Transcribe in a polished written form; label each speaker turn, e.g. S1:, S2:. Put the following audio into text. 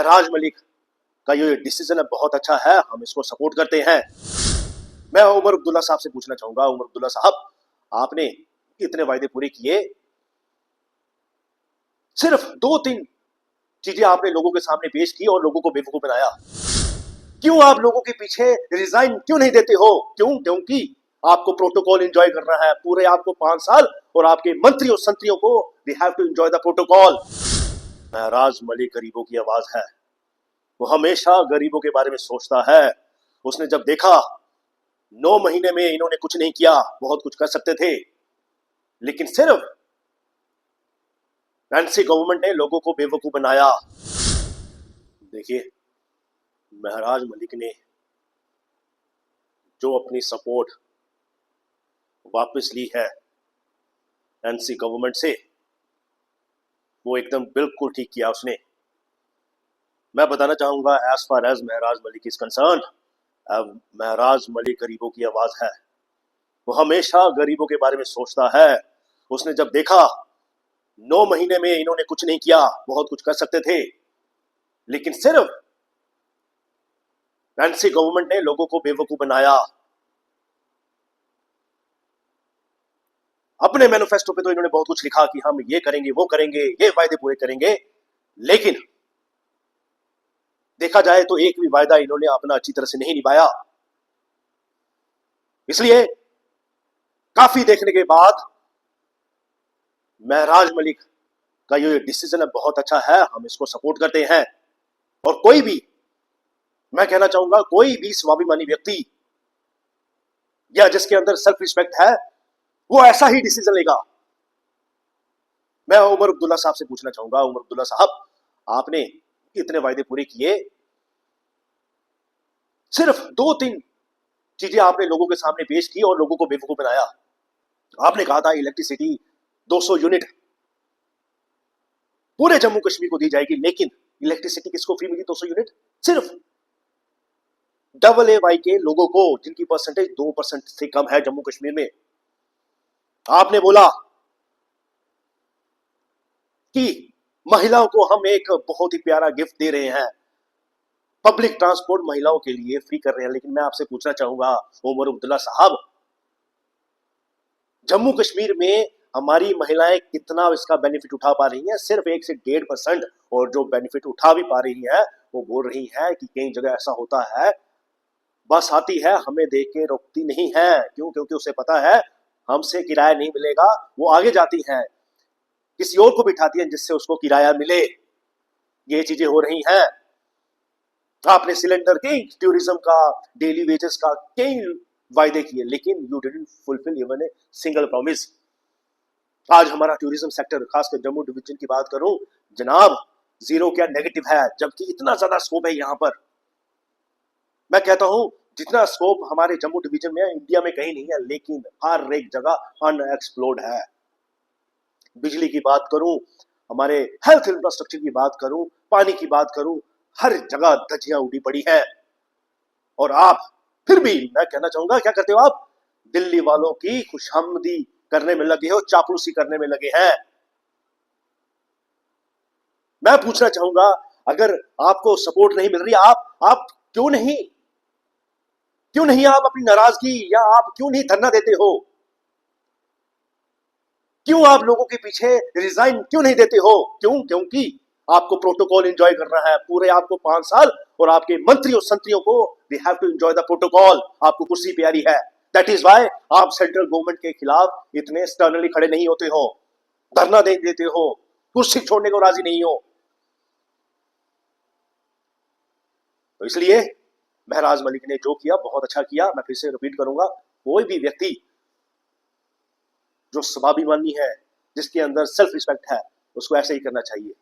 S1: महराज मलिक का ये डिसीजन है बहुत अच्छा है, हम इसको सपोर्ट करते हैं। मैं उमर अब्दुल्ला साहब से पूछना चाहूंगा, उमर अब्दुल्ला साहब, आपने इतने वायदे पूरे किए, सिर्फ 2-3 चीजें आपने लोगों के सामने पेश की और लोगों को बेवकूफ बनाया। क्यों आप लोगों के पीछे रिजाइन क्यों नहीं देते हो? क्योंकि आपको प्रोटोकॉल एंजॉय करना है पूरे आपको 5 साल, और आपके मंत्री और संत्रियों को they have to enjoy the protocol. Maharaj Malik गरीबों की आवाज है, वो हमेशा गरीबों के बारे में सोचता है। उसने जब देखा 9 महीने में इन्होंने कुछ नहीं किया, बहुत कुछ कर सकते थे, लेकिन सिर्फ एनसी गवर्नमेंट ने लोगों को बेवकूफ बनाया। देखिए, महराज मलिक ने जो अपनी सपोर्ट वापस ली है एनसी गवर्नमेंट से, वो एकदम बिल्कुल ठीक किया उसने। मैं बताना चाहूंगा, as far as Maharaj Malik is concerned, Maharaj Malik गरीबों की आवाज है, वो हमेशा गरीबों के बारे में सोचता है। उसने जब देखा 9 महीने में इन्होंने कुछ नहीं किया, बहुत कुछ कर सकते थे, लेकिन सिर्फ एनसी गवर्नमेंट ने लोगों को बेवकूफ बनाया। अपने मैनिफेस्टो पे तो इन्होंने बहुत कुछ लिखा कि हम ये करेंगे, वो करेंगे, ये वायदे पूरे करेंगे, लेकिन देखा जाए तो एक भी वायदा इन्होंने अपना अच्छी तरह से नहीं निभाया। इसलिए काफी देखने के बाद महराज मलिक का ये डिसीजन है बहुत अच्छा है, हम इसको सपोर्ट करते हैं। और कोई भी, मैं कहना चाहूंगा, कोई भी स्वाभिमानी व्यक्ति या जिसके अंदर सेल्फ रिस्पेक्ट है, वो ऐसा ही डिसीजन लेगा। मैं उमर अब्दुल्ला साहब से पूछना चाहूंगा, उमर अब्दुल्ला साहब, आपने इतने वायदे पूरे किए, सिर्फ 2-3 चीजें आपने लोगों के सामने पेश की और लोगों को बेवकूफ बनाया। आपने कहा था इलेक्ट्रिसिटी 200 यूनिट पूरे जम्मू कश्मीर को दी जाएगी, लेकिन इलेक्ट्रिसिटी किसको फ्री मिली? 200 यूनिट सिर्फ AA के लोगों को, जिनकी परसेंटेज 2% से कम है जम्मू कश्मीर में। आपने बोला कि महिलाओं को हम एक बहुत ही प्यारा गिफ्ट दे रहे हैं, पब्लिक ट्रांसपोर्ट महिलाओं के लिए फ्री कर रहे हैं। लेकिन मैं आपसे पूछना चाहूंगा उमर अब्दुल्ला साहब, जम्मू कश्मीर में हमारी महिलाएं कितना इसका बेनिफिट उठा पा रही हैं? सिर्फ 1 से 1.5%। और जो बेनिफिट उठा भी पा रही है, वो बोल रही है कि कई जगह ऐसा होता है, बस आती है, हमें देख के रोकती नहीं है। क्यों? क्योंकि उसे पता है हमसे किराया नहीं मिलेगा। वो आगे जाती है, किसी और को बिठाती है जिससे उसको किराया मिले। ये चीजें हो रही हैं। आपने सिलेंडर के, टूरिज्म का, डेली वेजेस का कई वायदे किए, लेकिन you didn't fulfil even a single promise. आज हमारा टूरिज्म सेक्टर, खासकर जम्मू डिवीजन की बात करूं जनाब, जीरो क्या नेगेटिव है, जबकि इतना ज्यादा स्कोप है यहां पर। मैं कहता हूं जितना स्कोप हमारे जम्मू डिवीजन में है, इंडिया में कहीं नहीं है, लेकिन हर एक जगह अनएक्सप्लोर्ड है। बिजली की बात करूं, हमारे हेल्थ इंफ्रास्ट्रक्चर की बात करूं, पानी की बात करूं, हर जगह धज्जियां उड़ी पड़ी है। और आप फिर भी, मैं कहना चाहूंगा, क्या करते हो आप? दिल्ली वालों की खुशामदी करने में लगे हो, चापलूसी करने में लगे हैं। मैं पूछना चाहूंगा, अगर आपको सपोर्ट नहीं मिल रही, आप क्यों नहीं आप अपनी नाराजगी, या आप क्यों नहीं धरना देते हो? क्यों आप लोगों के पीछे रिजाइन क्यों नहीं देते हो? क्योंकि आपको प्रोटोकॉल एंजॉय करना है पूरे आपको 5 साल, और आपके मंत्री और संत्रियों को they have to enjoy the protocol. आपको कुर्सी प्यारी है, दैट इज व्हाई आप सेंट्रल गवर्नमेंट के खिलाफ इतने स्टर्नली खड़े नहीं होते हो, धरना दे देते हो, कुर्सी छोड़ने को राजी नहीं हो। तो इसलिए महराज मलिक ने जो किया बहुत अच्छा किया। मैं फिर से रिपीट करूंगा, कोई भी व्यक्ति जो स्वाभिमानी है, जिसके अंदर सेल्फ रिस्पेक्ट है, उसको ऐसे ही करना चाहिए।